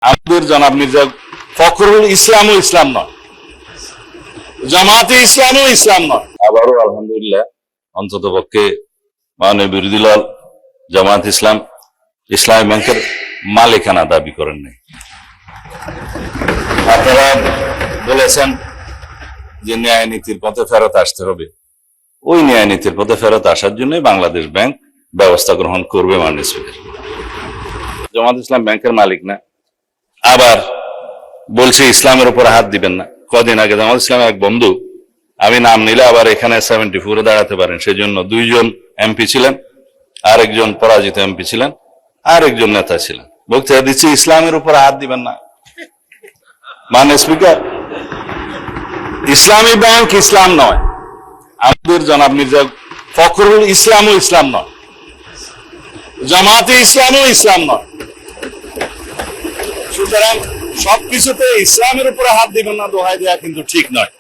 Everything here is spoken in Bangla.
আমাদের জনাব মির্জা ফখরুল ইসলামও ইসলাম নয়, জামাতে ইসলামও ইসলাম নয়। আবারও আলহামদুলিল্লাহ অন্তত পক্ষে মাননীয় বিরোধী দল জামাত ইসলাম ইসলামী ব্যাংকের মালিকানা দাবি করেন নাই। আপনারা বলেছেন যে ন্যায় নীতির পথে ফেরত আসতে হবে, ওই ন্যায় নীতির পথে ফেরত আসার জন্য বাংলাদেশ ব্যাংক ব্যবস্থা গ্রহণ করবে মাননীয় স্পিকার। জামাত ইসলাম ব্যাংকের মালিক না, আবার বলছে ইসলামের উপর হাত দিবেন না। কদিন আগে জামাত ইসলামের এক বন্ধু, আমি নাম নিলে আবার এখানে 74 দাঁড়াতে পারেন, সেজন্য 2 জন এমপি ছিলেন, আরেকজন পরাজিত এমপি ছিলেন, আরেকজন নেতা ছিলেন, বক্তৃতা দিচ্ছে ইসলামের উপর হাত দিবেন না। মাননীয় স্পিকার, ইসলামী ব্যাংক ইসলাম নয়, আমাদের জনাব মির্জা ফখরুল ইসলামও ইসলাম নয়, জামাতে ইসলামও ইসলাম নয়। সুতরাং সবকিছুতে ইসলামের উপরে হাত দিবেন না দোহাই দেওয়া কিন্তু ঠিক নয়।